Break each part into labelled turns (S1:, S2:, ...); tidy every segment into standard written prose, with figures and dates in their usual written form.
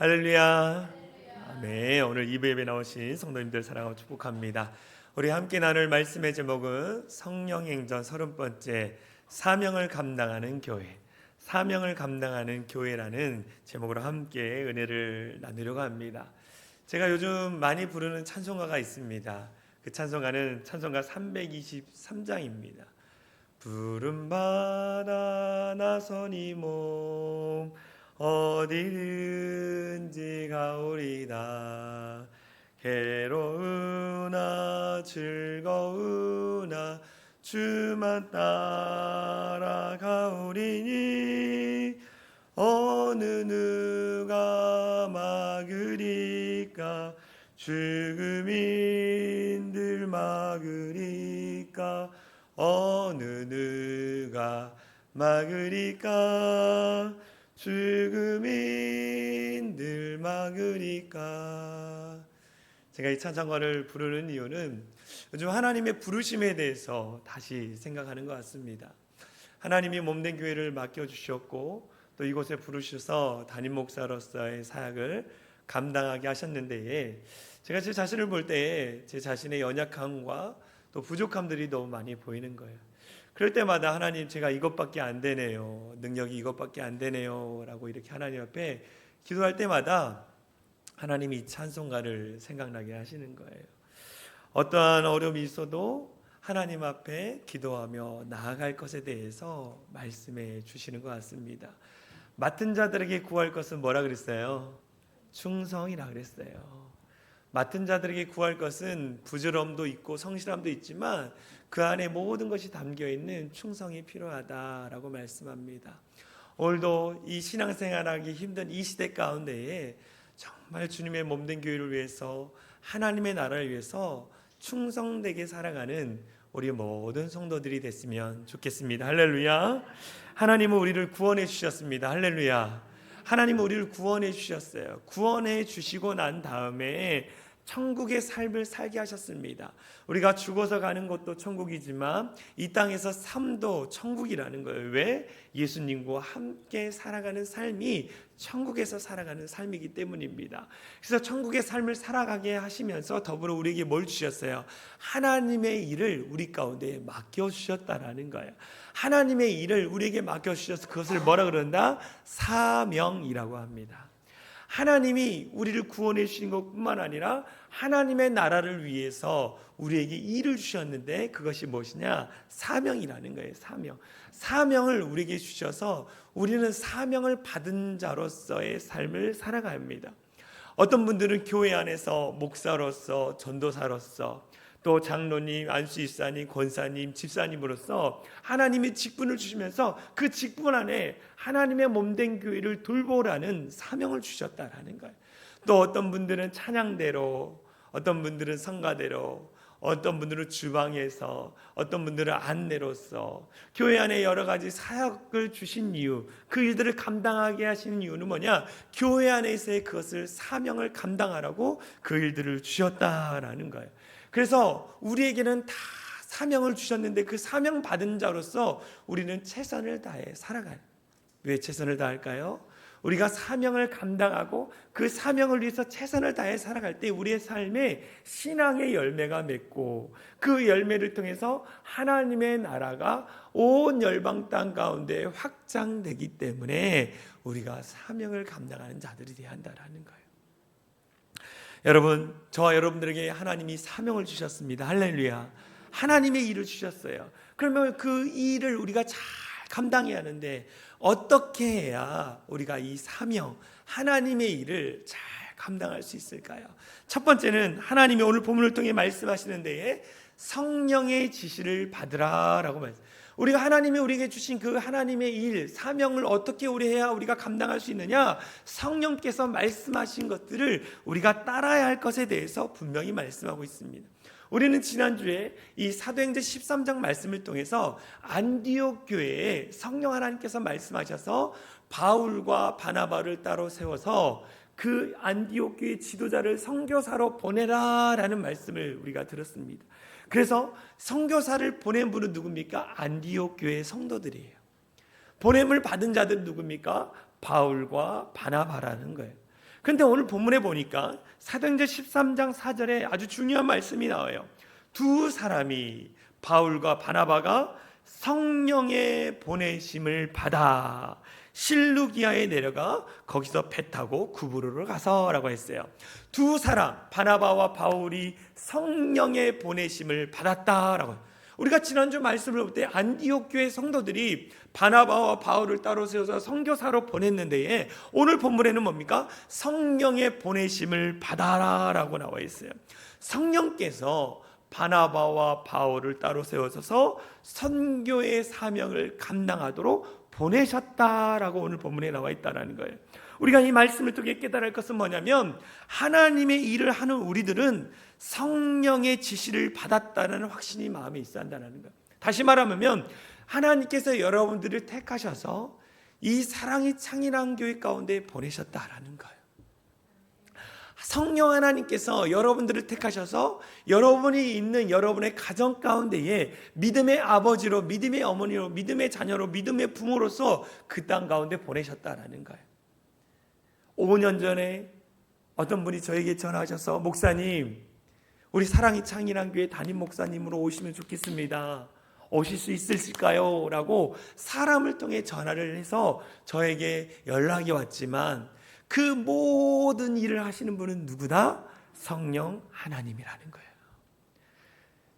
S1: 할렐루야. 네, 오늘 2부에 나오신 성도님들 사랑하고 축복합니다. 우리 함께 나눌 말씀의 제목은 성령행전 30번째 사명을 감당하는 교회, 사명을 감당하는 교회라는 제목으로 함께 은혜를 나누려고 합니다. 제가 요즘 많이 부르는 찬송가가 있습니다. 그 찬송가는 찬송가 323장입니다. 부름받아 나선 이 몸 어디든지 가오리다. 괴로우나 즐거우나 주만 따라가오리니 어느 누가 막으리까. 죽음인들 막으리까. 어느 누가 막으리까. 죽음인들 막으리까. 제가 이 찬송가를 부르는 이유는 요즘 하나님의 부르심에 대해서 다시 생각하는 것 같습니다. 하나님이 몸된 교회를 맡겨주셨고 또 이곳에 부르셔서 담임 목사로서의 사역을 감당하게 하셨는데, 제가 제 자신을 볼 때 제 자신의 연약함과 또 부족함들이 너무 많이 보이는 거예요. 그럴 때마다 하나님, 제가 이것밖에 안 되네요, 능력이 이것밖에 안 되네요 라고 이렇게 하나님 앞에 기도할 때마다 하나님이 이 찬송가를 생각나게 하시는 거예요. 어떠한 어려움이 있어도 하나님 앞에 기도하며 나아갈 것에 대해서 말씀해 주시는 것 같습니다. 맡은 자들에게 구할 것은 뭐라 그랬어요? 충성이라 그랬어요. 맡은 자들에게 구할 것은 부지런함도 있고 성실함도 있지만 그 안에 모든 것이 담겨있는 충성이 필요하다라고 말씀합니다. 오늘도 이 신앙생활하기 힘든 이 시대 가운데에 정말 주님의 몸된 교회를 위해서, 하나님의 나라를 위해서 충성되게 살아가는 우리 모든 성도들이 됐으면 좋겠습니다. 할렐루야. 하나님은 우리를 구원해 주셨습니다. 할렐루야. 하나님은 우리를 구원해 주셨어요. 구원해 주시고 난 다음에 천국의 삶을 살게 하셨습니다. 우리가 죽어서 가는 것도 천국이지만 이 땅에서 삶도 천국이라는 거예요. 왜? 예수님과 함께 살아가는 삶이 천국에서 살아가는 삶이기 때문입니다. 그래서 천국의 삶을 살아가게 하시면서 더불어 우리에게 뭘 주셨어요? 하나님의 일을 우리 가운데 맡겨주셨다라는 거예요. 하나님의 일을 우리에게 맡겨주셔서 그것을 뭐라 그런다? 사명이라고 합니다. 하나님이 우리를 구원해 주신 것뿐만 아니라 하나님의 나라를 위해서 우리에게 일을 주셨는데 그것이 무엇이냐? 사명이라는 거예요. 사명을 우리에게 주셔서 우리는 사명을 받은 자로서의 삶을 살아갑니다. 어떤 분들은 교회 안에서 목사로서, 전도사로서, 또 장로님, 안수집사님, 권사님, 집사님으로서 하나님의 직분을 주시면서 그 직분 안에 하나님의 몸된 교회를 돌보라는 사명을 주셨다라는 거예요. 또 어떤 분들은 찬양대로, 어떤 분들은 성가대로, 어떤 분들은 주방에서, 어떤 분들은 안내로서 교회 안에 여러 가지 사역을 주신 이유, 그 일들을 감당하게 하시는 이유는 뭐냐? 교회 안에서의 그것을 사명을 감당하라고 그 일들을 주셨다라는 거예요. 그래서 우리에게는 다 사명을 주셨는데 그 사명 받은 자로서 우리는 최선을 다해 살아가요. 왜 최선을 다할까요? 우리가 사명을 감당하고 그 사명을 위해서 최선을 다해 살아갈 때 우리의 삶에 신앙의 열매가 맺고 그 열매를 통해서 하나님의 나라가 온 열방 땅 가운데 확장되기 때문에 우리가 사명을 감당하는 자들이 되어야 한다는 거예요. 여러분, 저와 여러분들에게 하나님이 사명을 주셨습니다. 할렐루야. 하나님의 일을 주셨어요. 그러면 그 일을 우리가 잘 감당해야 하는데 어떻게 해야 우리가 이 사명, 하나님의 일을 잘 감당할 수 있을까요? 첫 번째는 하나님이 오늘 본문을 통해 말씀하시는 데에 성령의 지시를 받으라라고 말씀합니다. 우리가 하나님이 우리에게 주신 그 하나님의 일, 사명을 어떻게 해야 우리가 감당할 수 있느냐? 성령께서 말씀하신 것들을 우리가 따라야 할 것에 대해서 분명히 말씀하고 있습니다. 우리는 지난주에 이 사도행전 13장 말씀을 통해서 안디옥 교회에 성령 하나님께서 말씀하셔서 바울과 바나바를 따로 세워서 그 안디옥 교회 지도자를 선교사로 보내라라는 말씀을 우리가 들었습니다. 그래서 선교사를 보낸 분은 누굽니까? 안디옥 교회 성도들이에요. 보냄을 받은 자들은 누굽니까? 바울과 바나바라는 거예요. 그런데 오늘 본문에 보니까 사도행전 13장 4절에 아주 중요한 말씀이 나와요. 두 사람이, 바울과 바나바가 성령의 보내심을 받아 실루기아에 내려가 거기서 배 타고 구브로로 가서라고 했어요. 두 사람, 바나바와 바울이 성령의 보내심을 받았다라고. 우리가 지난주 말씀을 볼 때 안디옥 교회 성도들이 바나바와 바울을 따로 세워서 선교사로 보냈는데, 오늘 본문에는 뭡니까? 성령의 보내심을 받아라라고 나와 있어요. 성령께서 바나바와 바울을 따로 세워서 선교의 사명을 감당하도록 보내셨다라고 오늘 본문에 나와 있다라는 거예요. 우리가 이 말씀을 통해 깨달을 것은 뭐냐면, 하나님의 일을 하는 우리들은 성령의 지시를 받았다는 확신이 마음에 있어야 한다는 거예요. 다시 말하면 하나님께서 여러분들을 택하셔서 이 사랑이 창일한 교회 가운데 보내셨다라는 거예요. 성령 하나님께서 여러분들을 택하셔서 여러분이 있는 여러분의 가정 가운데에 믿음의 아버지로, 믿음의 어머니로, 믿음의 자녀로, 믿음의 부모로서 그 땅 가운데 보내셨다라는 거예요. 5년 전에 어떤 분이 저에게 전화하셔서, 목사님, 우리 사랑이 창일한 교회 담임 목사님으로 오시면 좋겠습니다. 오실 수 있으실까요? 라고 사람을 통해 전화를 해서 저에게 연락이 왔지만, 그 모든 일을 하시는 분은 누구다? 성령 하나님이라는 거예요.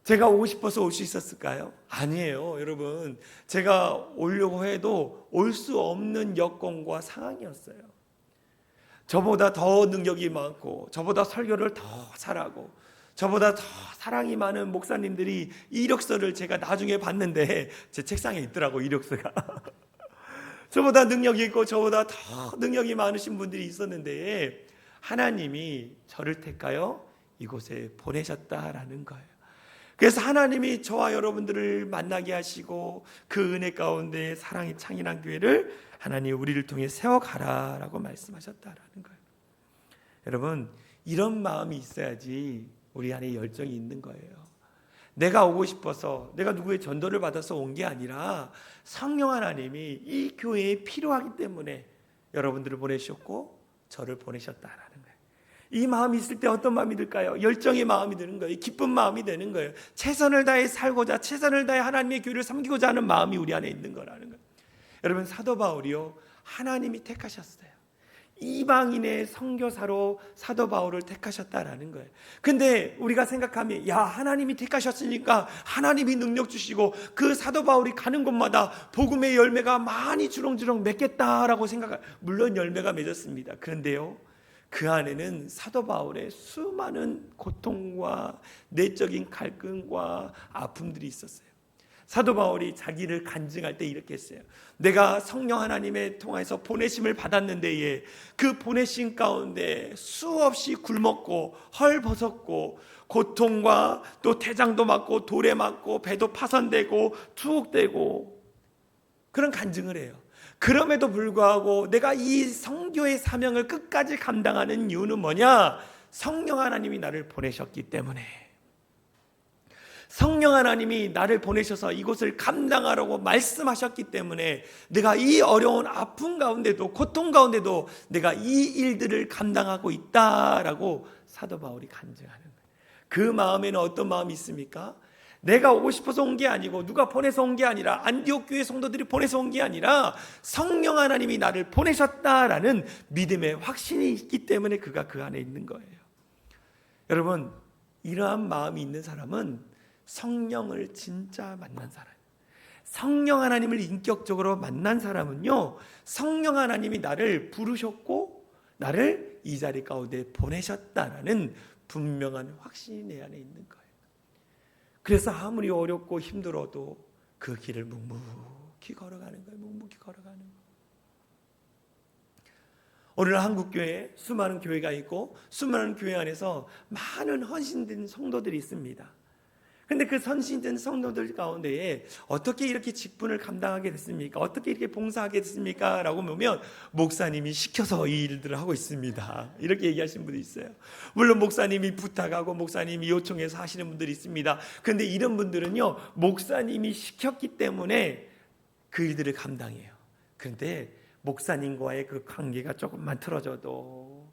S1: 제가 오고 싶어서 올 수 있었을까요? 아니에요, 여러분. 제가 오려고 해도 올 수 없는 여건과 상황이었어요. 저보다 더 능력이 많고, 저보다 설교를 더 잘하고, 저보다 더 사랑이 많은 목사님들이 이력서를 제가 나중에 봤는데 제 책상에 있더라고, 이력서가. 저보다 능력이 있고 저보다 더 능력이 많으신 분들이 있었는데, 하나님이 저를 택하여 이곳에 보내셨다라는 거예요. 그래서 하나님이 저와 여러분들을 만나게 하시고, 그 은혜 가운데 사랑이 창인한 교회를 하나님 우리를 통해 세워가라라고 말씀하셨다라는 거예요. 여러분, 이런 마음이 있어야지 우리 안에 열정이 있는 거예요. 내가 오고 싶어서, 내가 누구의 전도를 받아서 온 게 아니라 성령 하나님이 이 교회에 필요하기 때문에 여러분들을 보내셨고 저를 보내셨다라는 거예요. 이 마음이 있을 때 어떤 마음이 들까요? 열정의 마음이 드는 거예요. 기쁜 마음이 되는 거예요. 최선을 다해 살고자, 최선을 다해 하나님의 교회를 섬기고자 하는 마음이 우리 안에 있는 거라는 거예요. 여러분, 사도 바울이요, 하나님이 택하셨어요. 이방인의 선교사로 사도 바울을 택하셨다라는 거예요. 근데 우리가 생각하면, 야, 하나님이 택하셨으니까 하나님이 능력 주시고 그 사도 바울이 가는 곳마다 복음의 열매가 많이 주렁주렁 맺겠다라고 생각해요. 물론 열매가 맺었습니다. 그런데요, 그 안에는 사도 바울의 수많은 고통과 내적인 갈등과 아픔들이 있었어요. 사도 바울이 자기를 간증할 때 이렇게 했어요. 내가 성령 하나님의 통해서 보내심을 받았는데, 그 보내심 가운데 수없이 굶었고 헐벗었고 고통과 또 태장도 맞고 돌에 맞고 배도 파손되고 투옥되고 그런 간증을 해요. 그럼에도 불구하고 내가 이 선교의 사명을 끝까지 감당하는 이유는 뭐냐? 성령 하나님이 나를 보내셨기 때문에. 성령 하나님이 나를 보내셔서 이곳을 감당하라고 말씀하셨기 때문에 내가 이 어려운 아픔 가운데도, 고통 가운데도 내가 이 일들을 감당하고 있다라고 사도 바울이 간증하는 거예요. 그 마음에는 어떤 마음이 있습니까? 내가 오고 싶어서 온 게 아니고, 누가 보내서 온 게 아니라, 안디옥 교회 성도들이 보내서 온 게 아니라 성령 하나님이 나를 보내셨다라는 믿음의 확신이 있기 때문에 그가 그 안에 있는 거예요. 여러분, 이러한 마음이 있는 사람은 성령을 진짜 만난 사람, 성령 하나님을 인격적으로 만난 사람은요, 성령 하나님이 나를 부르셨고 나를 이 자리 가운데 보내셨다라는 분명한 확신이 내 안에 있는 거예요. 그래서 아무리 어렵고 힘들어도 그 길을 묵묵히 걸어가는 거예요. 묵묵히 걸어가는 거예요. 오늘 한국교회에 수많은 교회가 있고, 수많은 교회 안에서 많은 헌신된 성도들이 있습니다. 근데 그 헌신된 성도들 가운데에 어떻게 이렇게 직분을 감당하게 됐습니까? 어떻게 이렇게 봉사하게 됐습니까? 라고 보면, 목사님이 시켜서 이 일들을 하고 있습니다. 이렇게 얘기하시는 분들이 있어요. 물론 목사님이 부탁하고 목사님이 요청해서 하시는 분들이 있습니다. 근데 이런 분들은요, 목사님이 시켰기 때문에 그 일들을 감당해요. 그런데 목사님과의 그 관계가 조금만 틀어져도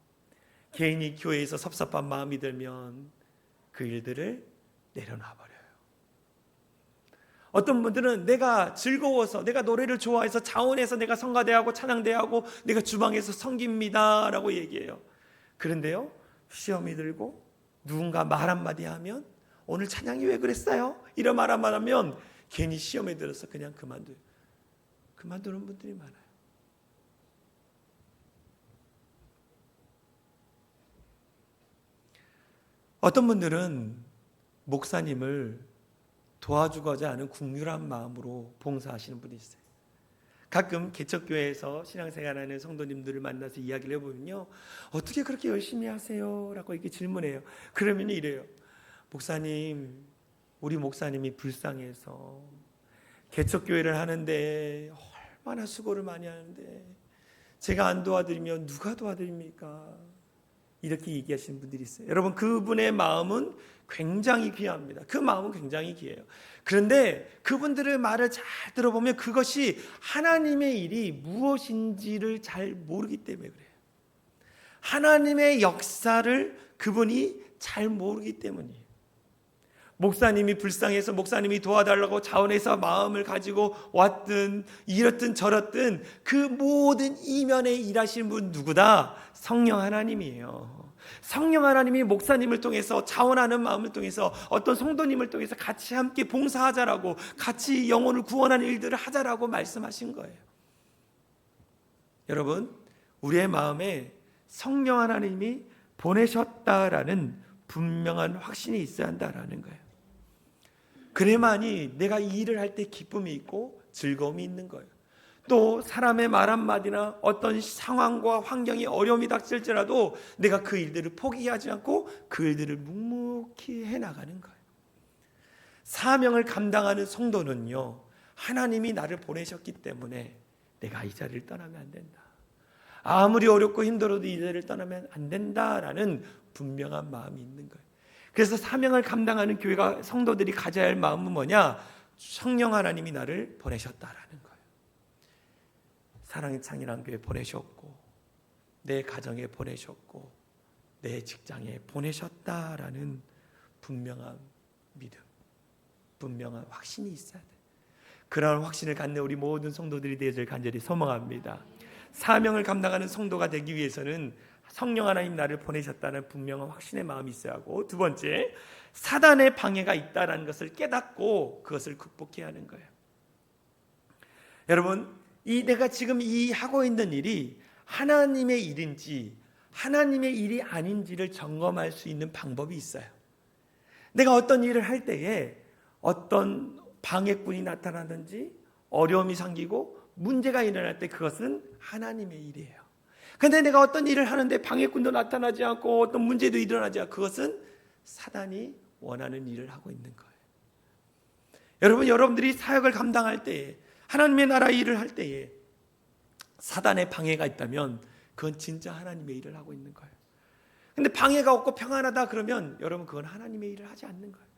S1: 개인이 교회에서 섭섭한 마음이 들면 그 일들을 내려놔 버려요. 어떤 분들은 내가 즐거워서, 내가 노래를 좋아해서 자원해서 내가 성가대하고 찬양대하고 내가 주방에서 섬깁니다 라고 얘기해요. 그런데요, 시험이 들고 누군가 말 한마디 하면 오늘 찬양이 왜 그랬어요? 이런 말 한마디 하면 괜히 시험에 들어서 그냥 그만두는 분들이 많아요. 어떤 분들은 목사님을 도와주고자 하는 국률한 마음으로 봉사하시는 분이 있어요. 가끔 개척교회에서 신앙생활하는 성도님들을 만나서 이야기를 해보면요, 어떻게 그렇게 열심히 하세요? 라고 이렇게 질문해요. 그러면 이래요. 목사님, 우리 목사님이 불쌍해서 개척교회를 하는데 얼마나 수고를 많이 하는데 제가 안 도와드리면 누가 도와드립니까? 이렇게 얘기하시는 분들이 있어요. 여러분, 그분의 마음은 굉장히 귀합니다. 그 마음은 굉장히 귀해요. 그런데 그분들의 말을 잘 들어보면 그것이 하나님의 일이 무엇인지를 잘 모르기 때문에 그래요. 하나님의 역사를 그분이 잘 모르기 때문이에요. 목사님이 불쌍해서 목사님이 도와달라고 자원해서 마음을 가지고 왔든 이렇든 저렇든 그 모든 이면에 일하시는 분 누구다? 성령 하나님이에요. 성령 하나님이 목사님을 통해서 자원하는 마음을 통해서 어떤 성도님을 통해서 같이 함께 봉사하자라고, 같이 영혼을 구원하는 일들을 하자라고 말씀하신 거예요. 여러분, 우리의 마음에 성령 하나님이 보내셨다라는 분명한 확신이 있어야 한다라는 거예요. 그래만이 내가 이 일을 할 때 기쁨이 있고 즐거움이 있는 거예요. 또 사람의 말 한마디나 어떤 상황과 환경이 어려움이 닥칠지라도 내가 그 일들을 포기하지 않고 그 일들을 묵묵히 해나가는 거예요. 사명을 감당하는 성도는요, 하나님이 나를 보내셨기 때문에 내가 이 자리를 떠나면 안 된다. 아무리 어렵고 힘들어도 이 자리를 떠나면 안 된다라는 분명한 마음이 있는 거예요. 그래서 사명을 감당하는 교회가, 성도들이 가져야 할 마음은 뭐냐? 성령 하나님이 나를 보내셨다라는 거예요. 사랑의 창이라는 교회 보내셨고, 내 가정에 보내셨고, 내 직장에 보내셨다라는 분명한 믿음, 분명한 확신이 있어야 돼요. 그런 확신을 갖는 우리 모든 성도들이 되어질 간절히 소망합니다. 사명을 감당하는 성도가 되기 위해서는 성령 하나님 나를 보내셨다는 분명한 확신의 마음이 있어야 하고, 두 번째, 사단의 방해가 있다는 것을 깨닫고 그것을 극복해야 하는 거예요. 여러분, 내가 지금 이 하고 있는 일이 하나님의 일인지 하나님의 일이 아닌지를 점검할 수 있는 방법이 있어요. 내가 어떤 일을 할 때에 어떤 방해꾼이 나타나든지 어려움이 생기고 문제가 일어날 때 그것은 하나님의 일이에요. 그런데 내가 어떤 일을 하는데 방해꾼도 나타나지 않고 어떤 문제도 일어나지 않고, 그것은 사단이 원하는 일을 하고 있는 거예요. 여러분들이 사역을 감당할 때에, 하나님의 나라 일을 할 때에 사단의 방해가 있다면 그건 진짜 하나님의 일을 하고 있는 거예요. 그런데 방해가 없고 평안하다 그러면 여러분, 그건 하나님의 일을 하지 않는 거예요.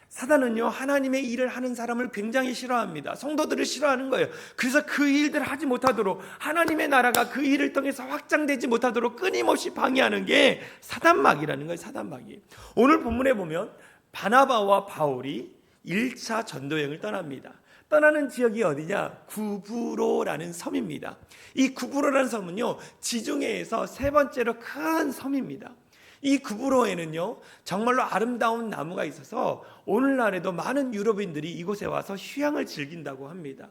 S1: 사단은요, 하나님의 일을 하는 사람을 굉장히 싫어합니다. 성도들을 싫어하는 거예요. 그래서 그 일들을 하지 못하도록, 하나님의 나라가 그 일을 통해서 확장되지 못하도록 끊임없이 방해하는 게 사단막이라는 거예요. 사단막이. 오늘 본문에 보면 바나바와 바울이 1차 전도여행을 떠납니다. 떠나는 지역이 어디냐? 구브로라는 섬입니다. 이 구브로라는 섬은요, 지중해에서 세 번째로 큰 섬입니다. 이 구브로에는요, 정말로 아름다운 나무가 있어서 오늘날에도 많은 유럽인들이 이곳에 와서 휴양을 즐긴다고 합니다.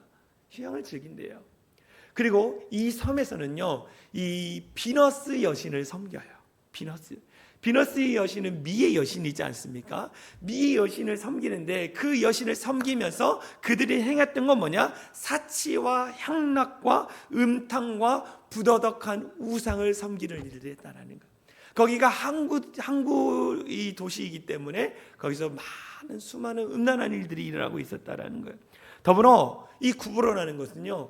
S1: 휴양을 즐긴대요. 그리고 이 섬에서는요, 이 비너스 여신을 섬겨요. 비너스 여신은 미의 여신이지 않습니까? 미의 여신을 섬기는데, 그 여신을 섬기면서 그들이 행했던 건 뭐냐? 사치와 향락과 음탕과 부더덕한 우상을 섬기는 일을 했다라는 거. 거기가 항구 이 도시이기 때문에 거기서 수많은 음란한 일들이 일어나고 있었다라는 거예요. 더불어 이 구브로라는 것은요,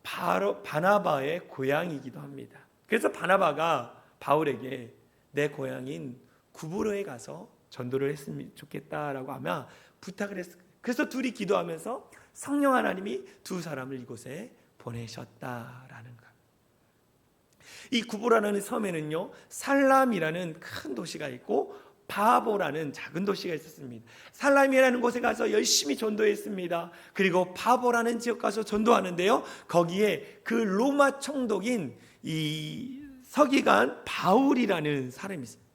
S1: 바로 바나바의 고향이기도 합니다. 그래서 바나바가 바울에게 내 고향인 구브로에 가서 전도를 했으면 좋겠다라고 아마 부탁을 했어요. 그래서 둘이 기도하면서 성령 하나님이 두 사람을 이곳에 보내셨다라는 거예요. 이 구보라는 섬에는요, 살람이라는 큰 도시가 있고 바보라는 작은 도시가 있었습니다. 살람이라는 곳에 가서 열심히 전도했습니다. 그리고 바보라는 지역 가서 전도하는데요, 거기에 그 로마 총독인 이 서기관 바울이라는 사람이 있습니다.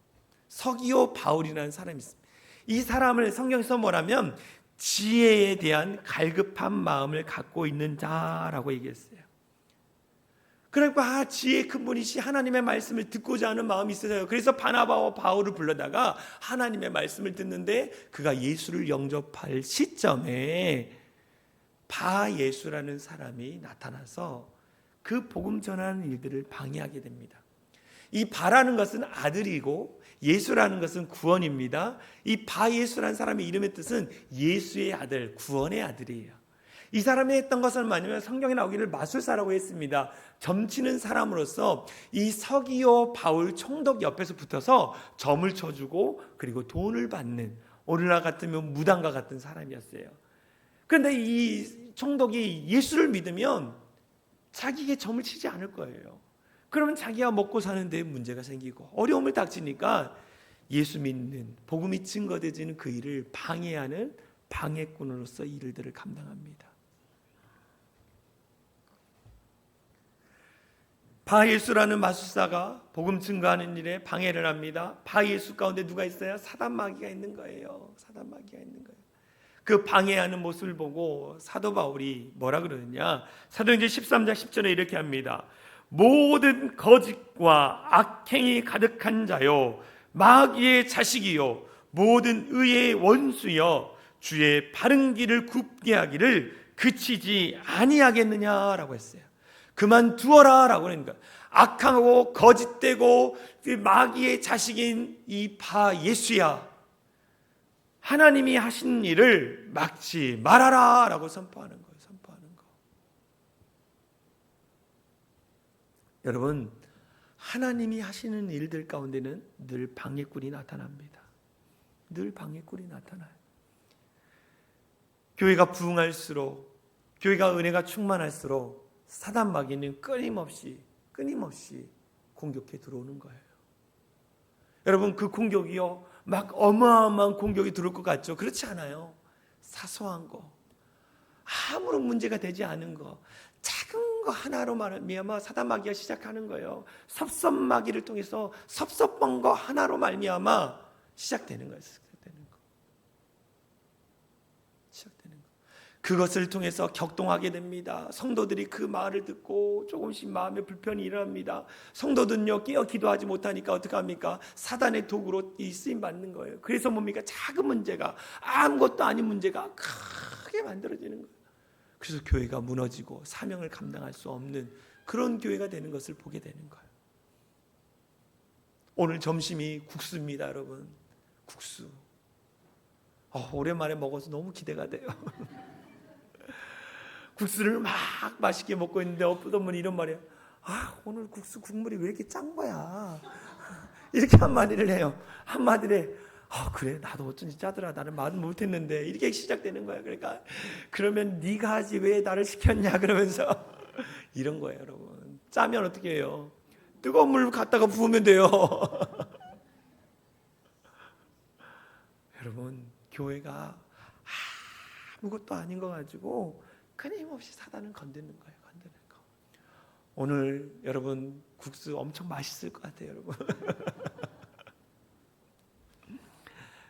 S1: 서기오 바울이라는 사람이 있습니다. 이 사람을 성경에서 뭐라면 지혜에 대한 갈급한 마음을 갖고 있는 자라고 얘기했어요. 그러니까 지혜 큰 분이시 하나님의 말씀을 듣고자 하는 마음이 있어요. 그래서 바나바와 바울을 불러다가 하나님의 말씀을 듣는데, 그가 예수를 영접할 시점에 바예수라는 사람이 나타나서 그 복음 전하는 일들을 방해하게 됩니다. 이 바라는 것은 아들이고 예수라는 것은 구원입니다. 이 바예수라는 사람의 이름의 뜻은 예수의 아들, 구원의 아들이에요. 이 사람이 했던 것은 뭐냐면 성경에 나오기를 마술사라고 했습니다. 점치는 사람으로서 이 서기오 바울 총독 옆에서 붙어서 점을 쳐주고 그리고 돈을 받는, 오늘날 같으면 무당과 같은 사람이었어요. 그런데 이 총독이 예수를 믿으면 자기에게 점을 치지 않을 거예요. 그러면 자기가 먹고 사는 데 문제가 생기고 어려움을 닥치니까 예수 믿는, 복음이 증거되지는 그 일을 방해하는 방해꾼으로서 일들을 감당합니다. 바예수라는 마술사가 복음 증거하는 일에 방해를 합니다. 바예수 가운데 누가 있어요? 사단마귀가 있는 거예요. 사단마귀가 있는 거예요. 그 방해하는 모습을 보고 사도 바울이 뭐라 그러느냐, 사도행전 13장 10절에 이렇게 합니다. 모든 거짓과 악행이 가득한 자요, 마귀의 자식이요, 모든 의의 원수여, 주의 바른 길을 굽게 하기를 그치지 아니하겠느냐라고 했어요. 그만두어라 라고 하니까, 악하고 거짓되고 그 마귀의 자식인 이 바예수야, 하나님이 하신 일을 막지 말아라 라고 선포하는 거예요. 선포하는 거. 여러분, 하나님이 하시는 일들 가운데는 늘 방해꾼이 나타납니다. 늘 방해꾼이 나타나요. 교회가 부흥할수록, 교회가 은혜가 충만할수록 사단 마귀는 끊임없이 공격해 들어오는 거예요. 여러분, 그 공격이요, 막 어마어마한 공격이 들어올 것 같죠? 그렇지 않아요. 사소한 거, 아무런 문제가 되지 않은 거, 작은 거 하나로 말미암아 사단 마귀가 시작하는 거예요. 섭섭마귀를 통해서 섭섭한 거 하나로 말미암아 시작되는 거예요. 그것을 통해서 격동하게 됩니다. 성도들이 그 말을 듣고 조금씩 마음에 불편이 일어납니다. 성도들은요, 깨어 기도하지 못하니까 어떻게 합니까? 사단의 도구로 쓰임 받는 거예요. 그래서 뭡니까? 작은 문제가, 아무것도 아닌 문제가 크게 만들어지는 거예요. 그래서 교회가 무너지고 사명을 감당할 수 없는 그런 교회가 되는 것을 보게 되는 거예요. 오늘 점심이 국수입니다, 여러분. 국수. 오랜만에 먹어서 너무 기대가 돼요. 국수를 막 맛있게 먹고 있는데 어떤 분이 이런 말이에요. 오늘 국수 국물이 왜 이렇게 짠 거야? 이렇게 한마디를 해요. 한마디를 그래, 나도 어쩐지 짜더라. 나는 말은 못했는데. 이렇게 시작되는 거예요. 그러니까 그러면 네가 하지 왜 나를 시켰냐 그러면서 이런 거예요. 여러분, 짜면 어떻게 해요? 뜨거운 물 갖다가 부으면 돼요. 여러분, 교회가 아무것도 아닌 거 가지고 끊임없이 사단은 건드는 거예요. 건드는 거. 오늘 여러분 국수 엄청 맛있을 것 같아요, 여러분.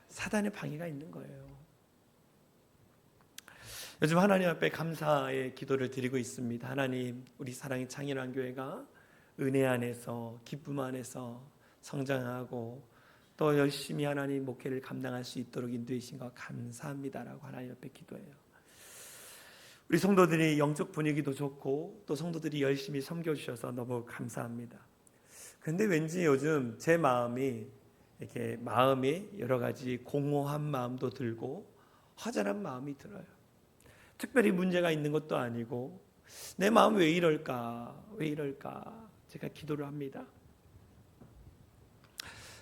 S1: 사단의 방해가 있는 거예요. 요즘 하나님 앞에 감사의 기도를 드리고 있습니다. 하나님, 우리 사랑의 창현한 교회가 은혜 안에서, 기쁨 안에서 성장하고 또 열심히 하나님 목회를 감당할 수 있도록 인도해 주신 것 감사합니다라고 하나님 앞에 기도해요. 우리 성도들이 영적 분위기도 좋고 또 성도들이 열심히 섬겨주셔서 너무 감사합니다. 근데 왠지 요즘 제 마음이 이렇게 마음에 여러 가지 공허한 마음도 들고 허전한 마음이 들어요. 특별히 문제가 있는 것도 아니고 내 마음 왜 이럴까 제가 기도를 합니다.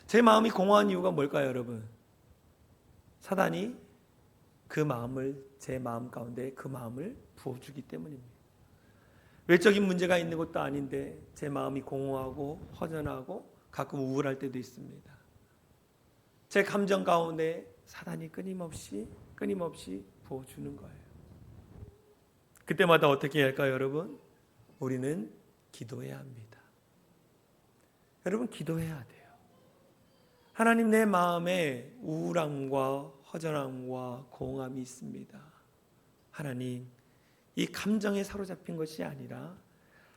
S1: 제 마음이 공허한 이유가 뭘까요, 여러분? 사단이 그 마음을, 제 마음 가운데 그 마음을 부어주기 때문입니다. 외적인 문제가 있는 것도 아닌데 제 마음이 공허하고 허전하고 가끔 우울할 때도 있습니다. 제 감정 가운데 사단이 끊임없이 부어주는 거예요. 그때마다 어떻게 해야 할까요, 여러분? 우리는 기도해야 합니다. 여러분, 기도해야 돼요. 하나님, 내 마음에 우울함과 허전함과 공허함이 있습니다. 하나님, 이 감정에 사로잡힌 것이 아니라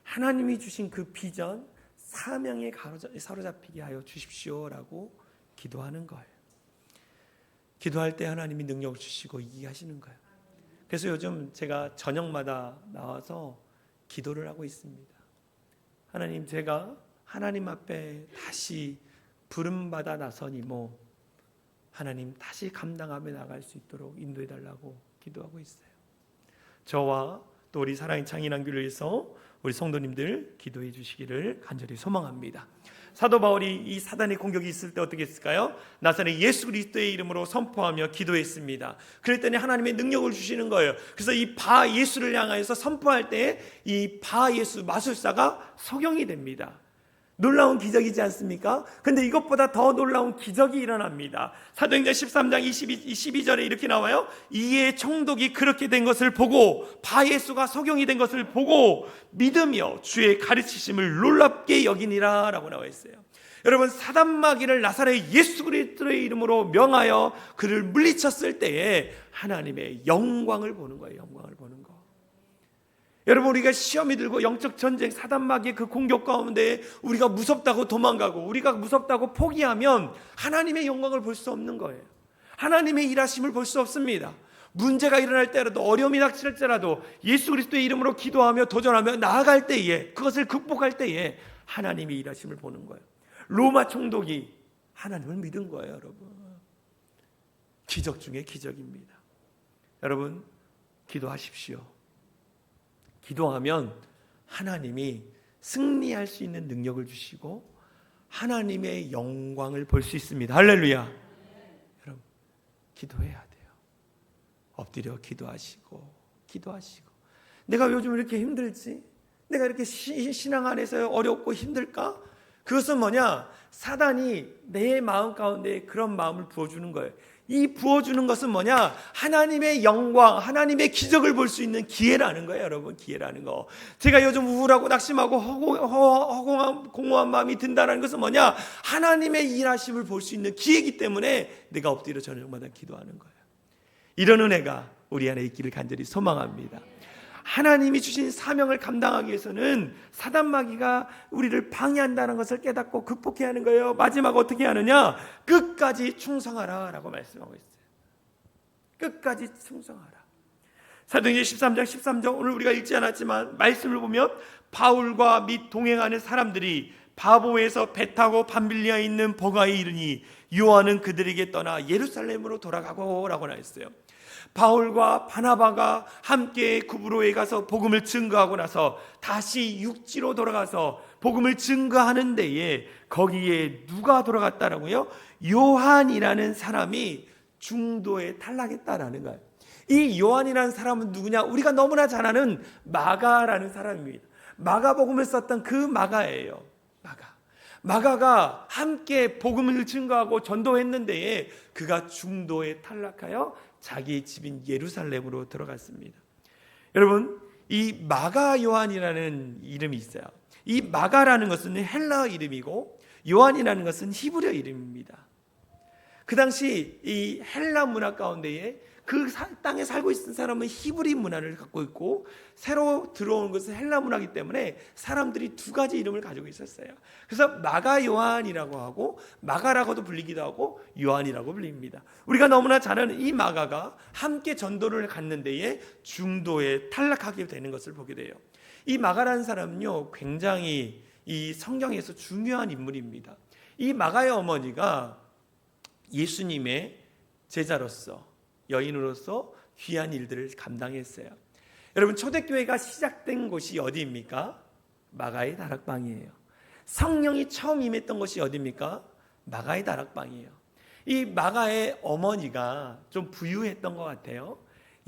S1: 하나님이 주신 그 비전, 사명에 사로잡히게 하여 주십시오라고 기도하는 거예요. 기도할 때 하나님이 능력을 주시고 이기하시는 거예요. 그래서 요즘 제가 저녁마다 나와서 기도를 하고 있습니다. 하나님, 제가 하나님 앞에 다시 부름받아 나서니모 하나님 다시 감당하며 나갈 수 있도록 인도해 달라고 기도하고 있어요. 저와 또 우리 사랑의 창인한교를 위해서 우리 성도님들 기도해 주시기를 간절히 소망합니다. 사도 바울이 이 사단의 공격이 있을 때 어떻게 했을까요? 나사렛 예수 그리스도의 이름으로 선포하며 기도했습니다. 그랬더니 하나님의 능력을 주시는 거예요. 그래서 이 바 예수를 향하여서 선포할 때 이 바 예수 마술사가 소경이 됩니다. 놀라운 기적이지 않습니까? 근데 이것보다 더 놀라운 기적이 일어납니다. 사도행전 13장 12절에 이렇게 나와요. 이에 총독이 그렇게 된 것을 보고 바 예수가 소경이 된 것을 보고 믿으며 주의 가르치심을 놀랍게 여기니라 라고 나와 있어요. 여러분, 사단마귀를 나사렛 예수 그리스도의 이름으로 명하여 그를 물리쳤을 때에 하나님의 영광을 보는 거예요. 영광을 보는 거. 여러분, 우리가 시험이 들고 영적 전쟁, 사단마귀의 그 공격 가운데 우리가 무섭다고 도망가고 우리가 무섭다고 포기하면 하나님의 영광을 볼 수 없는 거예요. 하나님의 일하심을 볼 수 없습니다. 문제가 일어날 때라도, 어려움이 닥칠때라도 예수 그리스도의 이름으로 기도하며 도전하며 나아갈 때에, 그것을 극복할 때에 하나님의 일하심을 보는 거예요. 로마 총독이 하나님을 믿은 거예요. 여러분, 기적 중에 기적입니다. 여러분, 기도하십시오. 기도하면 하나님이 승리할 수 있는 능력을 주시고 하나님의 영광을 볼 수 있습니다. 할렐루야. 여러분, 기도해야 돼요. 엎드려 기도하시고 내가 요즘 이렇게 힘들지? 내가 이렇게 신앙 안에서 어렵고 힘들까? 그것은 뭐냐? 사단이 내 마음 가운데 그런 마음을 부어주는 거예요. 이 부어주는 것은 뭐냐? 하나님의 영광, 하나님의 기적을 볼 수 있는 기회라는 거예요. 여러분, 기회라는 거. 제가 요즘 우울하고 낙심하고 허공한 공허한 마음이 든다는 것은 뭐냐? 하나님의 일하심을 볼 수 있는 기회이기 때문에 내가 엎드려 저녁마다 기도하는 거예요. 이런 은혜가 우리 안에 있기를 간절히 소망합니다. 하나님이 주신 사명을 감당하기 위해서는 사단마귀가 우리를 방해한다는 것을 깨닫고 극복해야 하는 거예요. 마지막 어떻게 하느냐? 끝까지 충성하라 라고 말씀하고 있어요. 끝까지 충성하라. 사도행전 13장 13절, 오늘 우리가 읽지 않았지만 말씀을 보면 바울과 및 동행하는 사람들이 바보에서 배 타고 밤빌리아에 있는 버가에 이르니 요한은 그들에게 떠나 예루살렘으로 돌아가고 라고 나왔어요. 바울과 바나바가 함께 구브로에 가서 복음을 증거하고 나서 다시 육지로 돌아가서 복음을 증거하는 데에 거기에 누가 돌아갔다라고요? 요한이라는 사람이 중도에 탈락했다라는 거예요. 이 요한이라는 사람은 누구냐? 우리가 너무나 잘 아는 마가라는 사람입니다. 마가복음을 썼던 그 마가예요. 마가가 함께 복음을 증거하고 전도했는데 그가 중도에 탈락하여 자기 집인 예루살렘으로 들어갔습니다. 여러분, 이 마가 요한이라는 이름이 있어요. 이 마가라는 것은 헬라어 이름이고 요한이라는 것은 히브리어 이름입니다. 그 당시 이 헬라 문화 가운데에 그 땅에 살고 있는 사람은 히브리 문화를 갖고 있고 새로 들어온 것은 헬라 문화이기 때문에 사람들이 두 가지 이름을 가지고 있었어요. 그래서 마가 요한이라고 하고 마가라고도 불리기도 하고 요한이라고 불립니다. 우리가 너무나 잘 아는 이 마가가 함께 전도를 갔는 데에 중도에 탈락하게 되는 것을 보게 돼요. 이 마가라는 사람은요, 굉장히 이 성경에서 중요한 인물입니다. 이 마가의 어머니가 예수님의 제자로서, 여인으로서 귀한 일들을 감당했어요. 여러분, 초대교회가 시작된 곳이 어디입니까? 마가의 다락방이에요. 성령이 처음 임했던 곳이 어디입니까? 마가의 다락방이에요. 이 마가의 어머니가 좀 부유했던 것 같아요.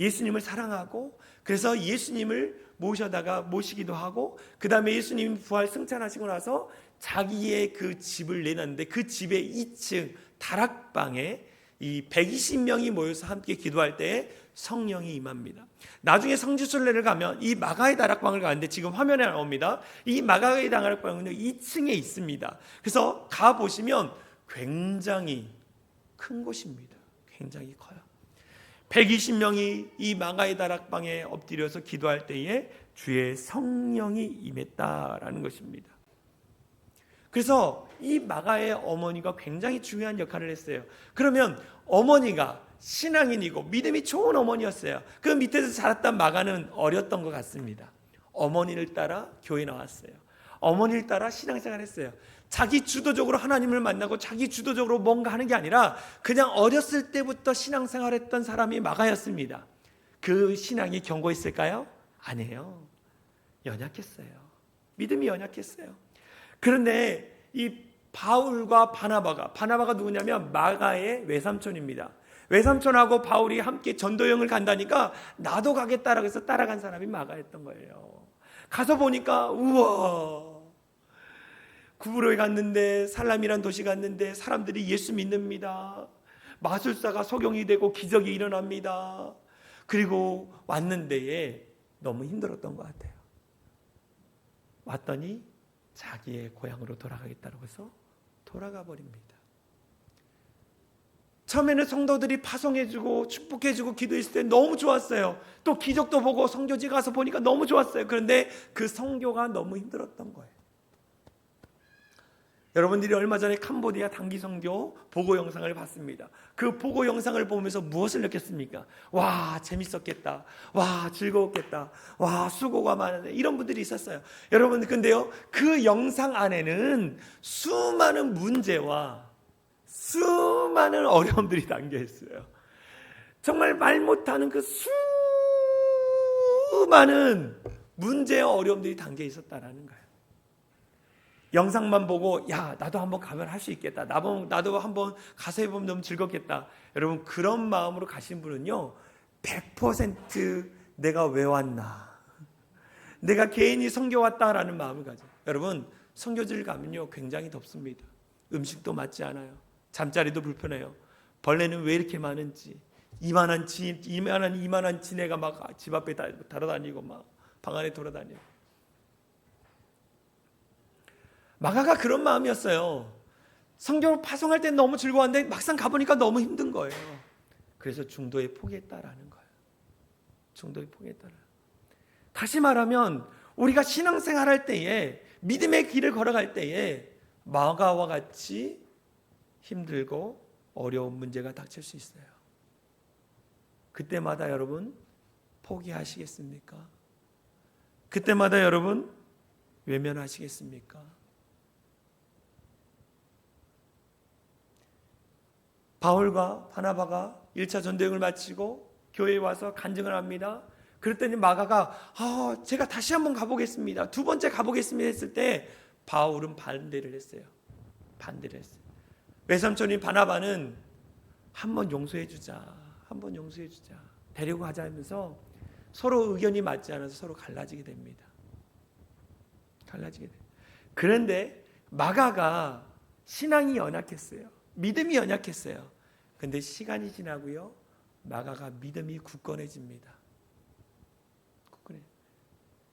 S1: 예수님을 사랑하고 그래서 예수님을 모시기도 하고 그 다음에 예수님 부활 승천하시고 나서 자기의 그 집을 내놨는데 그 집의 2층 다락방에 이 120명이 모여서 함께 기도할 때에 성령이 임합니다. 나중에 성지순례를 가면 이 마가의 다락방을 가는데 지금 화면에 나옵니다. 이 마가의 다락방은 2층에 있습니다. 그래서 가보시면 굉장히 큰 곳입니다. 굉장히 커요. 120명이 이 마가의 다락방에 엎드려서 기도할 때에 주의 성령이 임했다라는 것입니다. 그래서 이 마가의 어머니가 굉장히 중요한 역할을 했어요. 그러면 어머니가 신앙인이고 믿음이 좋은 어머니였어요. 그 밑에서 자랐던 마가는 어렸던 것 같습니다. 어머니를 따라 교회 나왔어요. 어머니를 따라 신앙생활을 했어요. 자기 주도적으로 하나님을 만나고 자기 주도적으로 뭔가 하는 게 아니라 그냥 어렸을 때부터 신앙생활했던 사람이 마가였습니다. 그 신앙이 견고했을까요? 아니에요. 연약했어요. 믿음이 연약했어요. 그런데 이 바울과 바나바가 누구냐면 마가의 외삼촌입니다. 외삼촌하고 바울이 함께 전도여행을 간다니까 나도 가겠다라고 해서 따라간 사람이 마가였던 거예요. 가서 보니까 우와, 구브로에 갔는데 살람이란 도시 갔는데 사람들이 예수 믿습니다. 마술사가 속용이 되고 기적이 일어납니다. 그리고 왔는데에 너무 힘들었던 것 같아요. 왔더니 자기의 고향으로 돌아가겠다고 해서 돌아가 버립니다. 처음에는 성도들이 파송해주고 축복해주고 기도했을 때 너무 좋았어요. 또 기적도 보고 선교지 가서 보니까 너무 좋았어요. 그런데 그 선교가 너무 힘들었던 거예요. 여러분들이 얼마 전에 캄보디아 단기 선교 보고 영상을 봤습니다. 그 보고 영상을 보면서 무엇을 느꼈습니까? 와, 재밌었겠다. 와, 즐거웠겠다. 와, 수고가 많네. 이런 분들이 있었어요. 여러분, 근데요, 그 영상 안에는 수많은 문제와 수많은 어려움들이 담겨 있어요. 정말 말 못하는 그 수많은 문제와 어려움들이 담겨 있었다라는 거예요. 영상만 보고 야, 나도 한번 가면 할 수 있겠다. 나도 한번 가서 해보면 너무 즐겁겠다. 여러분, 그런 마음으로 가신 분은요 100% 내가 왜 왔나, 내가 개인이 선교 왔다라는 마음을 가져요. 여러분, 선교지를 가면요 굉장히 덥습니다. 음식도 맞지 않아요. 잠자리도 불편해요. 벌레는 왜 이렇게 많은지, 이만한 지네가 막 집 앞에 달아다니고 막 방 안에 돌아다녀요. 마가가 그런 마음이었어요. 성경을 파송할 때 너무 즐거웠는데 막상 가보니까 너무 힘든 거예요. 그래서 중도에 포기했다라는 거예요. 중도에 포기했다라. 다시 말하면 우리가 신앙생활할 때에, 믿음의 길을 걸어갈 때에 마가와 같이 힘들고 어려운 문제가 닥칠 수 있어요. 그때마다 여러분 포기하시겠습니까? 그때마다 여러분 외면하시겠습니까? 바울과 바나바가 1차 전도여행을 마치고 교회에 와서 간증을 합니다. 그랬더니 마가가 제가 다시 한번 가보겠습니다. 두 번째 가보겠습니다 했을 때 바울은 반대를 했어요. 외삼촌인 바나바는 한번 용서해 주자. 데리고 가자 하면서 서로 의견이 맞지 않아서 서로 갈라지게 됩니다. 그런데 마가가 신앙이 연약했어요. 믿음이 연약했어요. 근데 시간이 지나고요, 마가가 믿음이 굳건해집니다.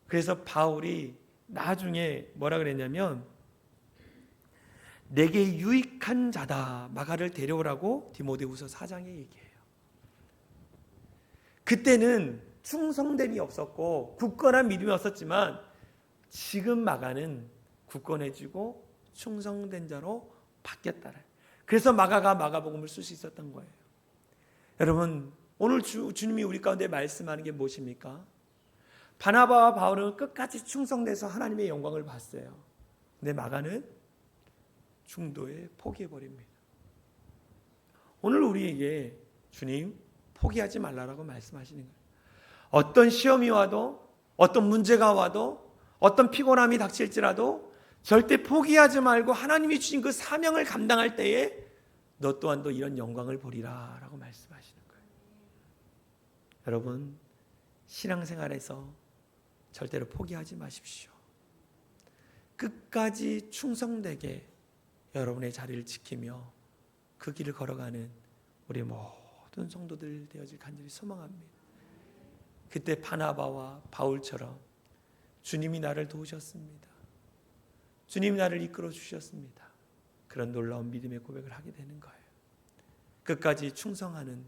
S1: 그래서 바울이 나중에 뭐라 그랬냐면 내게 유익한 자다 마가를 데려오라고 디모데후서 4장에 얘기해요. 그때는 충성됨이 없었고 굳건한 믿음이 없었지만 지금 마가는 굳건해지고 충성된 자로 바뀌었다. 그래서 마가가 마가복음을 쓸 수 있었던 거예요. 여러분, 오늘 주님이 우리 가운데 말씀하는 게 무엇입니까? 바나바와 바울은 끝까지 충성돼서 하나님의 영광을 봤어요. 근데 마가는 중도에 포기해버립니다. 오늘 우리에게 주님 포기하지 말라라고 말씀하시는 거예요. 어떤 시험이 와도, 어떤 문제가 와도, 어떤 피곤함이 닥칠지라도 절대 포기하지 말고 하나님이 주신 그 사명을 감당할 때에 너 또한도 이런 영광을 보리라 라고 말씀하시는 거예요. 여러분, 신앙생활에서 절대로 포기하지 마십시오. 끝까지 충성되게 여러분의 자리를 지키며 그 길을 걸어가는 우리 모든 성도들 되어질 간절히 소망합니다. 그때 바나바와 바울처럼 주님이 나를 도우셨습니다. 주님이 나를 이끌어 주셨습니다. 그런 놀라운 믿음의 고백을 하게 되는 거예요. 끝까지 충성하는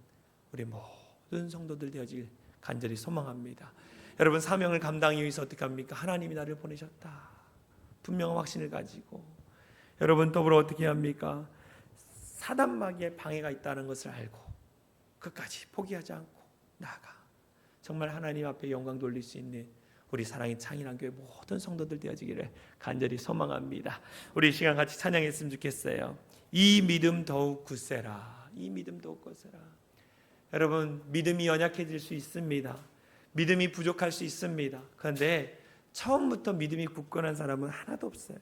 S1: 우리 모든 성도들 되어질 간절히 소망합니다. 여러분, 사명을 감당하기 위해서 어떻게 합니까? 하나님이 나를 보내셨다. 분명한 확신을 가지고. 여러분, 더불어 어떻게 합니까? 사단마귀의 방해가 있다는 것을 알고 끝까지 포기하지 않고 나아가 정말 하나님 앞에 영광 돌릴 수 있는 우리 사랑의 창인한교회 모든 성도들 되어지기를 간절히 소망합니다. 우리 이 시간 같이 찬양했으면 좋겠어요. 이 믿음 더욱 굳세라. 이 믿음 더욱 굳세라. 여러분, 믿음이 연약해질 수 있습니다. 믿음이 부족할 수 있습니다. 그런데 처음부터 믿음이 굳건한 사람은 하나도 없어요.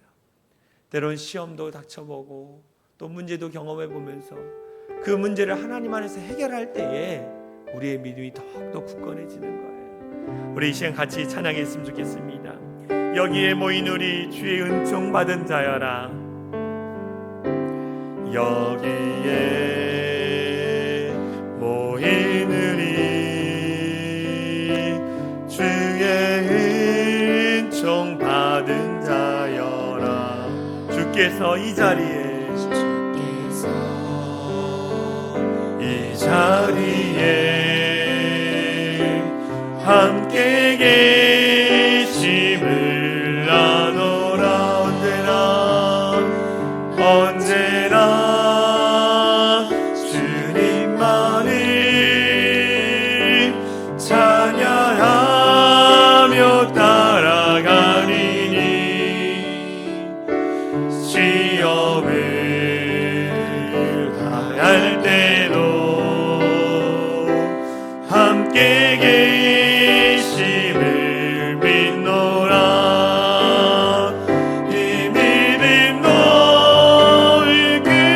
S1: 때론 시험도 닥쳐보고 또 문제도 경험해보면서 그 문제를 하나님 안에서 해결할 때에 우리의 믿음이 더욱더 굳건해지는 거예요. 우리 이 시간 같이 찬양했으면 좋겠습니다. 여기에 모인 우리 주의 은총 받은 자여라. 여기에 모인 우리 주의 은총 받은 자여라. 주께서 이 자리에 함께 계심을 나노라. 언제나 주님만을 찬양하며 따라가리니 시험을 당할 때도 함께 계심을 믿노라. 이 믿음 너를 굳세라.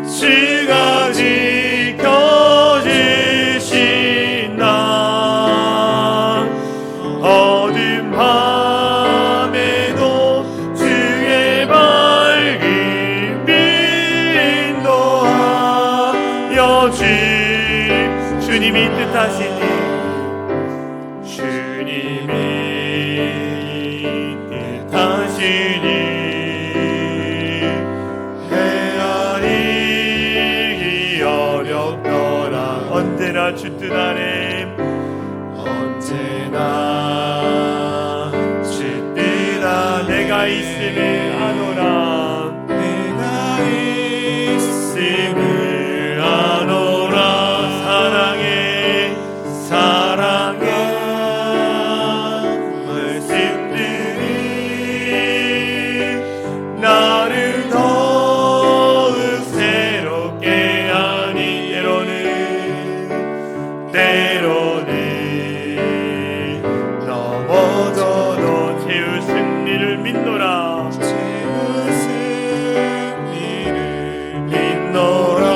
S1: 주가 지켜주신다. 어두운 밤에도 주의 밝은 빛 인도하여 주님이 뜻하시니 헤아리기 어렵더라. 언제나 주 뜻 안에 언제나 주 뜻 안에 내가 있음을 아노라. 내가 있음을 아노라. 사랑의 말씀들이 나를 더욱 새롭게 하니 때로는 넘어져도 최후 승리를 믿노라. 최후 승리를 믿노라.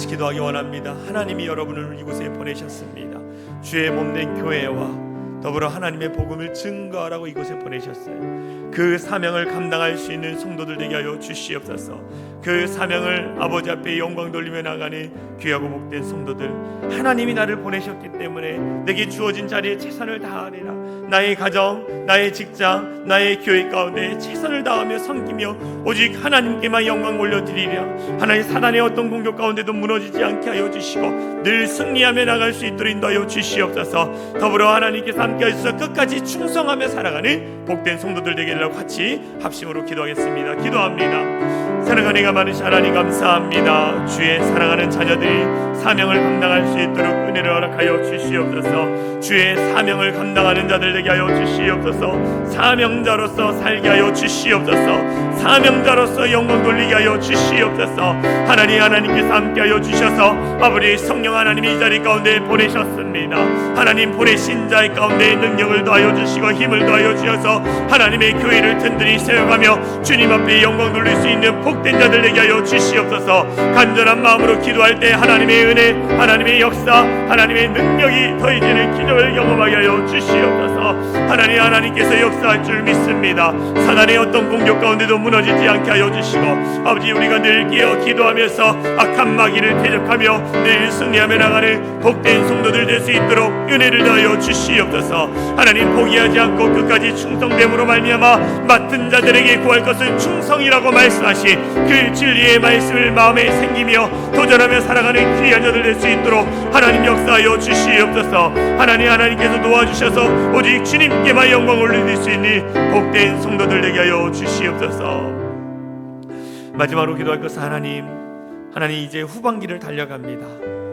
S1: 기도하기 원합니다. 하나님이 여러분을 이곳에 보내셨습니다. 주의 몸된 교회와 더불어 하나님의 복음을 증거하라고 이곳에 보내셨어요. 그 사명을 감당할 수 있는 성도들 되게 하여 주시옵소서. 그 사명을 아버지 앞에 영광 돌리며 나가는 귀하고 복된 성도들, 하나님이 나를 보내셨기 때문에 내게 주어진 자리에 최선을 다하리라. 나의 가정, 나의 직장, 나의 교회 가운데 최선을 다하며 섬기며 오직 하나님께만 영광 올려드리리라. 하나님, 사단의 어떤 공격 가운데도 무너지지 않게 하여 주시고 늘 승리하며 나갈 수 있도록 인도하여 주시옵소서. 더불어 하나님께서 함께 하셔서 끝까지 충성하며 살아가는 복된 성도들 되기를 같이 합심으로 기도하겠습니다. 기도합니다. 사랑하는 이가 많으신 하나님 감사합니다. 주의 사랑하는 자녀들이 사명을 감당할 수 있도록 은혜를 허락하여 주시옵소서. 주의 사명을 감당하는 자들 되게 하여 주시옵소서. 사명자로서 살게 하여 주시옵소서. 사명자로서 영광 돌리게 하여 주시옵소서. 하나님께서 함께하여 주셔서 아버지 성령 하나님이 이 자리 가운데 보내셨습니다. 하나님 보내신 자의 가운데 능력을 더하여 주시고 힘을 더하여 주셔서 하나님의 교회를 든든히 세워가며 주님 앞에 영광 돌릴 수 있는 복된 자들 되게 하여 주시옵소서. 간절한 마음으로 기도할 때 하나님의 은혜, 하나님의 역사, 하나님의 능력이 더해지는 기적을 경험하게 하여 주시옵소서. 하나님께서 역사할 줄 믿습니다. 사단의 어떤 공격 가운데도 무너지지 않게 하여 주시고 아버지 우리가 늘 깨어 기도하면서 악한 마귀를 대적하며 늘 승리하며 나가는 복된 성도들 될 수 있도록 은혜를 더하여 주시옵소서. 하나님 포기하지 않고 끝까지 충성됨으로 말미암아 맡은 자들에게 구할 것은 충성이라고 말씀하신 그 진리의 말씀을 마음에 생기며 도전하며 살아가는 귀한 자들 될 수 있도록 하나님 역사하여 주시옵소서. 하나님께서 도와주셔서 오직 주님께만 영광을 올릴 수 있는 복된 성도들 되게 하여 주시옵소서. 마지막으로 기도할 것은 하나님 이제 후반기를 달려갑니다.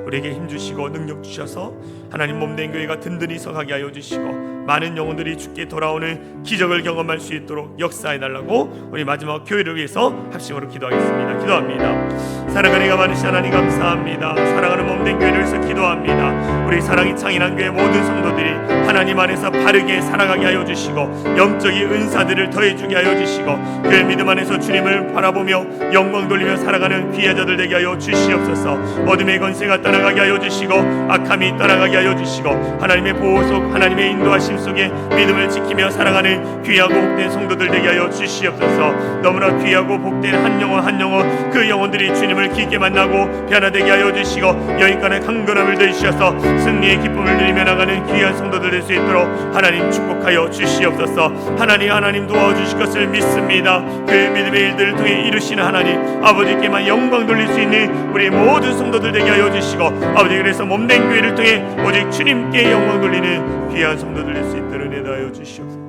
S1: 우리에게 힘주시고 능력 주셔서 하나님 몸된 교회가 든든히 서가게 하여 주시고 많은 영혼들이 주께 돌아오는 기적을 경험할 수 있도록 역사해달라고 우리 마지막 교회를 위해서 합심으로 기도하겠습니다. 기도합니다. 사랑하는 이가 많으신 하나님 감사합니다. 사랑하는 몸된 교회를 위해서 기도합니다. 우리 사랑이 창인한 교회 모든 성도들이 하나님 안에서 바르게 살아가게 하여 주시고 영적인 은사들을 더해주게 하여 주시고 그 믿음 안에서 주님을 바라보며 영광 돌리며 살아가는 귀한 자들 되게 하여 주시옵소서. 어둠의 권세가 떠나가게 하여 주시고 악함이 떠나가게 하여 주시고 하나님의 보호 속 하나님의 인도하심 속에 믿음을 지키며 살아가는 귀하고 복된 성도들 되게 하여 주시옵소서. 너무나 귀하고 복된 한 영혼 그 영혼들이 주님을 깊게 만나고 변화되게 하여 주시고 여인간의 강건함을 더해주셔서 승리의 기쁨을 누리며 나가는 귀한 성도들 될 수 있도록 하나님 축복하여 주시옵소서. 하나님 도와주실 것을 믿습니다. 그 믿음의 일들을 통해 이루시는 하나님 아버지께만 영광 돌릴 수 있는 우리 모든 성도들 되게 하여 주시고 아버지 그래서 몸된 교회를 통해 오직 주님께 영광 돌리는 귀한 성도들 될 수 있도록 은혜 더하여 주시옵소서.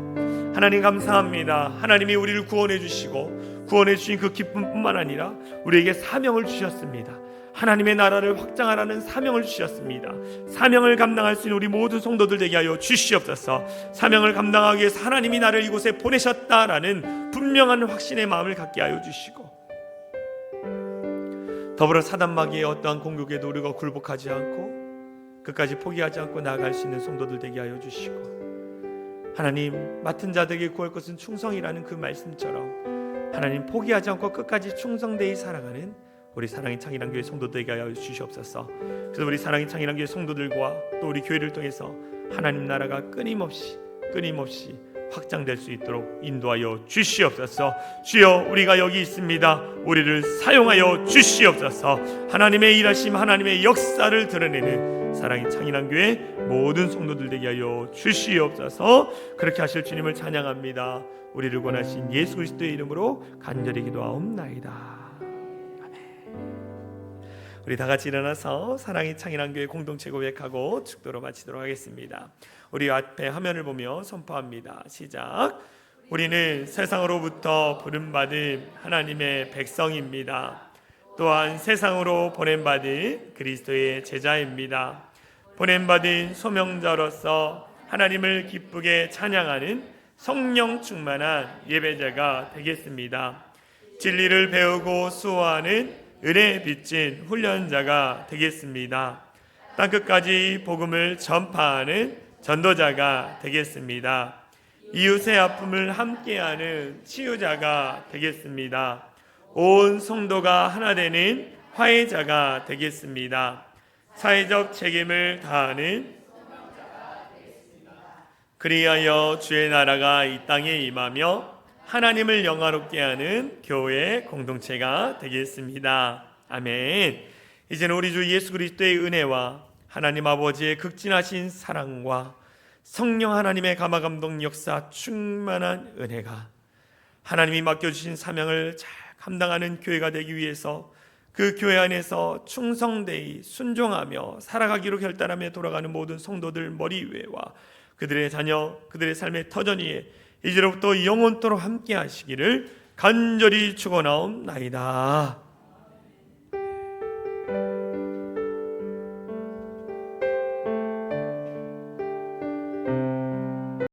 S1: 하나님 감사합니다. 하나님이 우리를 구원해 주시고 구원해 주신 그 기쁨뿐만 아니라 우리에게 사명을 주셨습니다. 하나님의 나라를 확장하라는 사명을 주셨습니다. 사명을 감당할 수 있는 우리 모든 성도들 되게 하여 주시옵소서. 사명을 감당하기 위해서 하나님이 나를 이곳에 보내셨다라는 분명한 확신의 마음을 갖게 하여 주시고 더불어 사단 마귀의 어떠한 공격에도 우리가 굴복하지 않고 끝까지 포기하지 않고 나아갈 수 있는 성도들 되게 하여 주시고 하나님 맡은 자들에게 구할 것은 충성이라는 그 말씀처럼 하나님 포기하지 않고 끝까지 충성되이 살아가는 우리 사랑의 창인한 교회 성도들에게 하여 주시옵소서. 그래서 우리 사랑의 창인한 교회 성도들과 또 우리 교회를 통해서 하나님 나라가 끊임없이 확장될 수 있도록 인도하여 주시옵소서. 주여 우리가 여기 있습니다. 우리를 사용하여 주시옵소서. 하나님의 일하심 하나님의 역사를 드러내는 사랑의 창인한 교회 모든 성도들 되게 하여 주시옵소서. 그렇게 하실 주님을 찬양합니다. 우리를 권하신 예수 그리스도의 이름으로 간절히 기도하옵나이다. 우리 다 같이 일어나서 사랑의 창인한 교회 공동체 고백하고 축도로 마치도록 하겠습니다. 우리 앞에 화면을 보며 선포합니다. 시작. 우리는 세상으로부터 부름받은 하나님의 백성입니다. 또한 세상으로 보냄받은 그리스도의 제자입니다. 보냄받은 소명자로서 하나님을 기쁘게 찬양하는 성령 충만한 예배자가 되겠습니다. 진리를 배우고 수호하는 은혜 빚진 훈련자가 되겠습니다. 땅끝까지 복음을 전파하는 전도자가 되겠습니다. 이웃의 아픔을 함께하는 치유자가 되겠습니다. 온 성도가 하나 되는 화해자가 되겠습니다. 사회적 책임을 다하는 그리하여 주의 나라가 이 땅에 임하며 하나님을 영화롭게 하는 교회 공동체가 되겠습니다. 아멘. 이제는 우리 주 예수 그리스도의 은혜와 하나님 아버지의 극진하신 사랑과 성령 하나님의 감화감동 역사 충만한 은혜가 하나님이 맡겨주신 사명을 잘 감당하는 교회가 되기 위해서 그 교회 안에서 충성되이 순종하며 살아가기로 결단하며 돌아가는 모든 성도들 머리 위에와 그들의 자녀, 그들의 삶의 터전 위에 이제로부터 영원토록 함께 하시기를 간절히 축원하옵나이다.